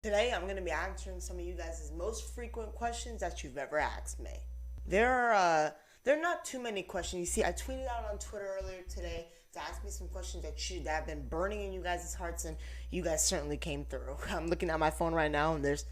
Today, I'm going to be answering some of you guys' most frequent questions that you've ever asked me. There are not too many questions. You see, I tweeted out on Twitter earlier today to ask me some questions that have been burning in you guys' hearts, and you guys certainly came through. I'm looking at my phone right now, and there's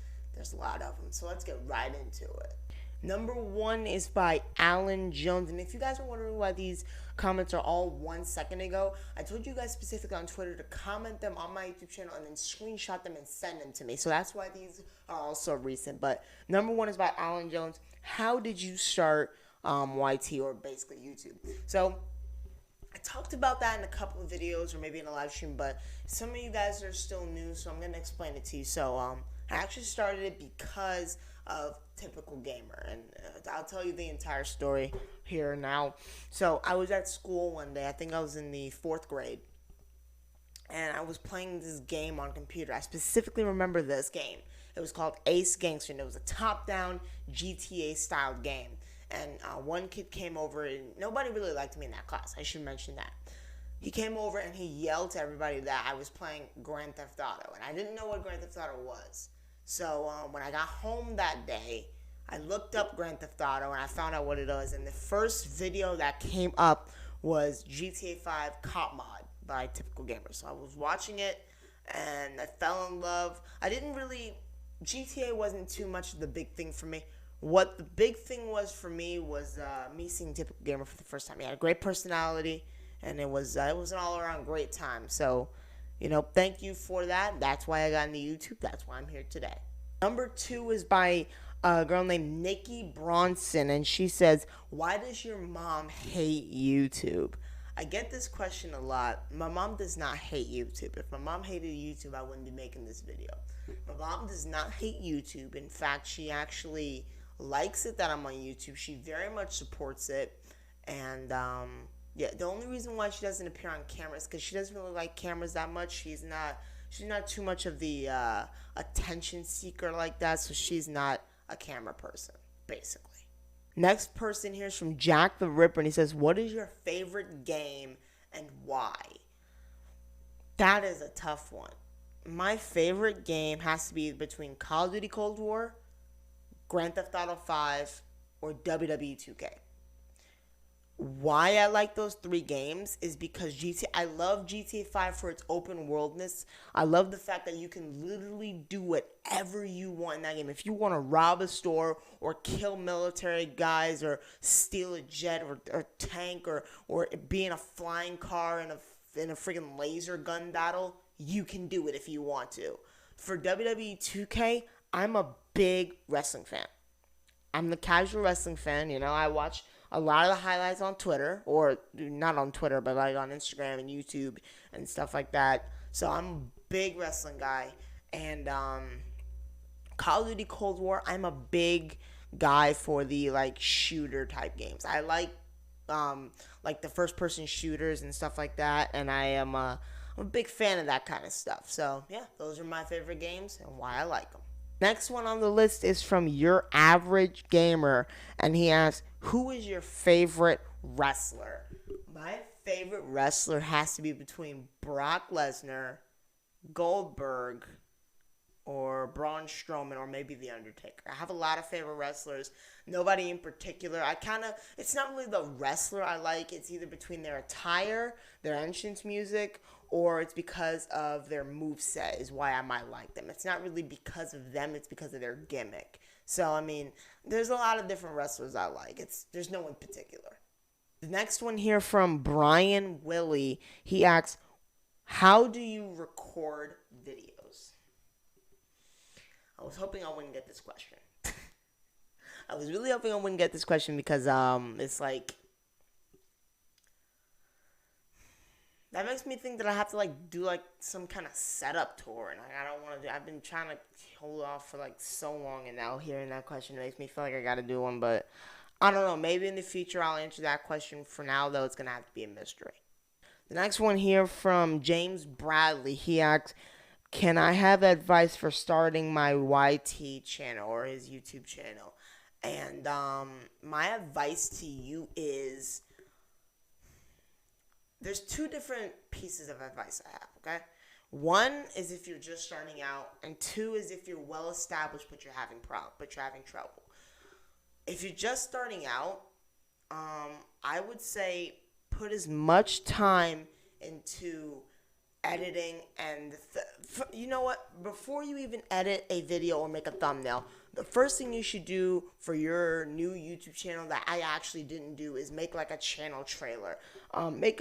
a lot of them. So let's get right into it. Number one is by Alan Jones. And if you guys are wondering why these comments are all 1 second ago, I told you guys specifically on Twitter to comment them on my YouTube channel and then screenshot them and send them to me. So that's why these are all so recent. But number one is by Alan Jones. How did you start YT, or basically YouTube? So I talked about that in a couple of videos or maybe in a live stream, but some of you guys are still new, so I'm going to explain it to you. So I actually started it because of Typical Gamer, and I'll tell you the entire story here now. So I was at school one day, I think I was in the 4th grade, and I was playing this game on computer. I specifically remember this game. It was called Ace Gangster, and it was a top-down GTA-style game. And one kid came over, and nobody really liked me in that class. I should mention that. He came over and he yelled to everybody that I was playing Grand Theft Auto, and I didn't know what Grand Theft Auto was. So when I got home that day, I looked up Grand Theft Auto and I found out what it was. And the first video that came up was GTA 5 Cop Mod by Typical Gamer. So I was watching it and I fell in love. GTA wasn't too much of the big thing for me. What the big thing was for me was me seeing Typical Gamer for the first time. He had a great personality, and it was an all around great time. So, thank you for that. That's why I got into YouTube. That's why I'm here today. Number two is by a girl named Nikki Bronson, and she says, "Why does your mom hate YouTube?" I get this question a lot. My mom does not hate YouTube. If my mom hated YouTube, I wouldn't be making this video. My mom does not hate YouTube. In fact, she actually likes it that I'm on YouTube. She very much supports it. And yeah, the only reason why she doesn't appear on camera is because she doesn't really like cameras that much. She's not too much of the attention seeker like that, so she's not a camera person, basically. Next person here is from Jack the Ripper, and he says, "What is your favorite game and why?" That is a tough one. My favorite game has to be between Call of Duty Cold War, Grand Theft Auto 5, or WWE 2K. Why I like those three games is because I love GTA 5 for its open worldness. I love the fact that you can literally do whatever you want in that game. If you want to rob a store or kill military guys or steal a jet or tank or be in a flying car in a freaking laser gun battle, you can do it if you want to. For WWE 2K, I'm a big wrestling fan. I'm the casual wrestling fan. I watch a lot of the highlights on Twitter, or not on Twitter, but like on Instagram and YouTube and stuff like that. So I'm a big wrestling guy. And Call of Duty Cold War, I'm a big guy for the shooter type games. I like the first person shooters and stuff like that, and I'm a big fan of that kind of stuff. So yeah, those are my favorite games and why I like them. Next one on the list is from Your Average Gamer, and he asks, "Who is your favorite wrestler?" My favorite wrestler has to be between Brock Lesnar, Goldberg, or Braun Strowman, or maybe The Undertaker. I have a lot of favorite wrestlers. Nobody in particular. It's not really the wrestler I like. It's either between their attire, their entrance music, or it's because of their moveset is why I might like them. It's not really because of them. It's because of their gimmick. So, there's a lot of different wrestlers I like. There's no one particular. The next one here from Brian Willie. He asks, "How do you record videos?" I was hoping I wouldn't get this question. I was really hoping I wouldn't get this question because it's like that makes me think that I have to do some kind of setup tour, and I don't want to do. I've been trying to hold off for so long, and now hearing that question makes me feel like I got to do one. But I don't know. Maybe in the future I'll answer that question. For now, though, it's gonna have to be a mystery. The next one here from James Bradley. He asks, "Can I have advice for starting my YT channel or his YouTube channel?" And my advice to you is there's two different pieces of advice I have, okay? One is if you're just starting out, and two is if you're well established but you're having trouble. If you're just starting out, I would say put as much time into editing and you know what, before you even edit a video or make a thumbnail, the first thing you should do for your new YouTube channel that I actually didn't do is make like a channel trailer. Make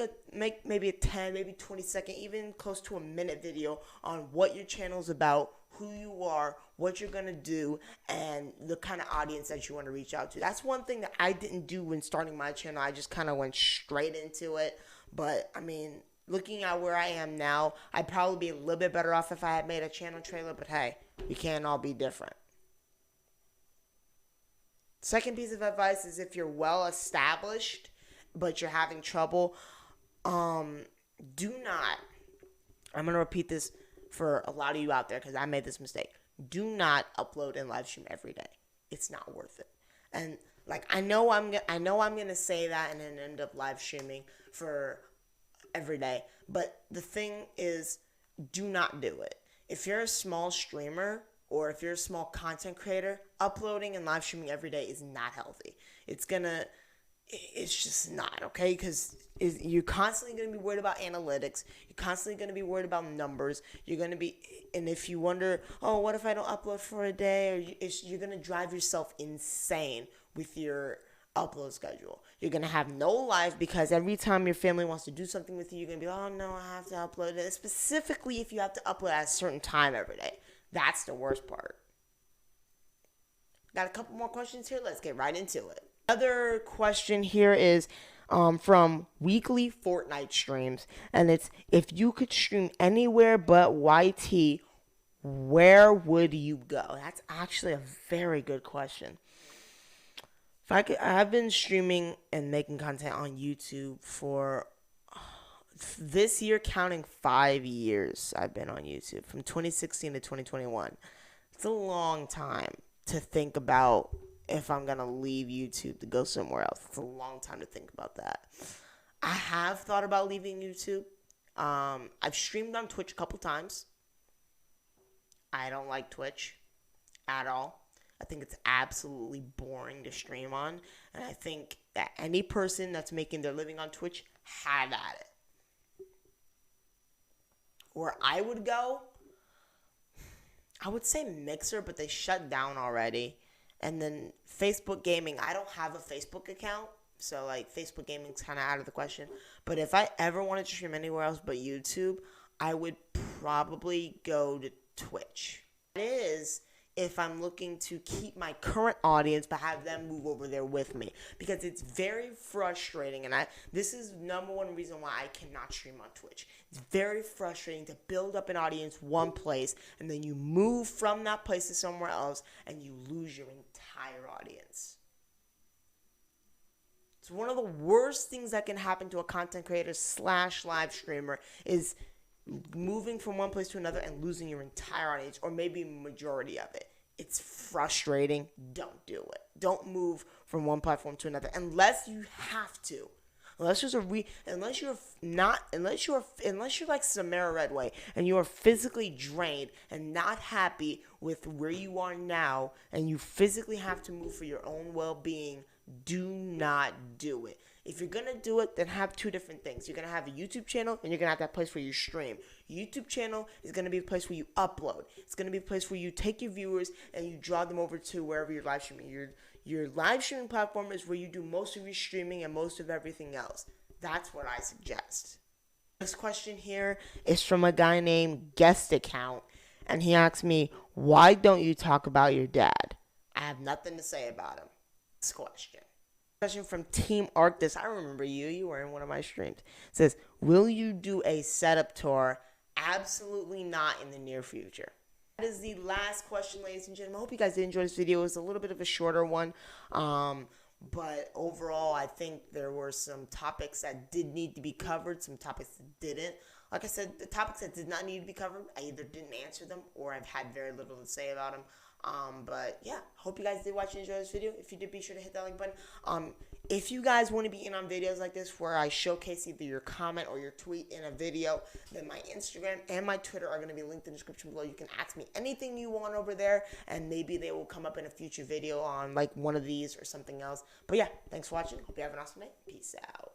maybe a 10, maybe 20-second, even close to a minute video on what your channel's about, who you are, what you're gonna do, and the kind of audience that you want to reach out to. That's one thing that I didn't do when starting my channel. I just kind of went straight into it. But I mean, looking at where I am now, I'd probably be a little bit better off if I had made a channel trailer, but hey, we can't all be different. Second piece of advice is if you're well established, but you're having trouble, do not, I'm going to repeat this for a lot of you out there because I made this mistake. Do not upload and live stream every day. It's not worth it. And like, I know I'm going to say that and then end up live streaming for every day, but the thing is, do not do it. If you're a small streamer or if you're a small content creator, uploading and live streaming every day is not healthy. It's just not, okay? Because you're constantly going to be worried about analytics. You're constantly going to be worried about numbers. You're going to be, and if you wonder, oh, what if I don't upload for a day? Or you're going to drive yourself insane with your upload schedule. You're going to have no life because every time your family wants to do something with you, you're going to be, oh, no, I have to upload it. Specifically, if you have to upload at a certain time every day. That's the worst part. Got a couple more questions here. Let's get right into it. Another question here is from weekly Fortnite streams, and it's, if you could stream anywhere but YT, where would you go? That's actually a very good question. I've been streaming and making content on YouTube for this year, counting 5 years. I've been on YouTube from 2016 to 2021. It's a long time to think about if I'm going to leave YouTube to go somewhere else. It's a long time to think about that. I have thought about leaving YouTube. I've streamed on Twitch a couple times. I don't like Twitch at all. I think it's absolutely boring to stream on. And I think that any person that's making their living on Twitch had at it. Where I would go, I would say Mixer, but they shut down already. And then Facebook Gaming, I don't have a Facebook account, so like Facebook Gaming's kind of out of the question. But if I ever wanted to stream anywhere else but YouTube, I would probably go to Twitch. It is if I'm looking to keep my current audience but have them move over there with me, because it's very frustrating, and this is number one reason why I cannot stream on Twitch. It's very frustrating to build up an audience one place and then you move from that place to somewhere else and you lose your entire audience. It's one of the worst things that can happen to a content creator / live streamer is moving from one place to another and losing your entire audience, or maybe majority of it. It's frustrating. Don't do it. Don't move from one platform to another unless you have to. Unless you're like Samara Redway and you are physically drained and not happy with where you are now, and you physically have to move for your own well-being, do not do it. If you're going to do it, then have two different things. You're going to have a YouTube channel, and you're going to have that place where you stream. YouTube channel is going to be a place where you upload. It's going to be a place where you take your viewers and you draw them over to wherever you're live streaming. Your live streaming platform is where you do most of your streaming and most of everything else. That's what I suggest. This question here is from a guy named Guest Account, and he asked me, why don't you talk about your dad? I have nothing to say about him. This question from Team Arctis. I remember you. You were in one of my streams. It says, will you do a setup tour? Absolutely not in the near future. That is the last question, ladies and gentlemen. I hope you guys did enjoy this video. It was a little bit of a shorter one. But overall, I think there were some topics that did need to be covered, some topics that didn't. Like I said, the topics that did not need to be covered, I either didn't answer them or I've had very little to say about them. But yeah, hope you guys did watch and enjoy this video. If you did, be sure to hit that like button. If you guys want to be in on videos like this where I showcase either your comment or your tweet in a video, then my Instagram and my Twitter are going to be linked in the description below. You can ask me anything you want over there, and maybe they will come up in a future video on like one of these or something else. But yeah, thanks for watching. Hope you have an awesome day. Peace out.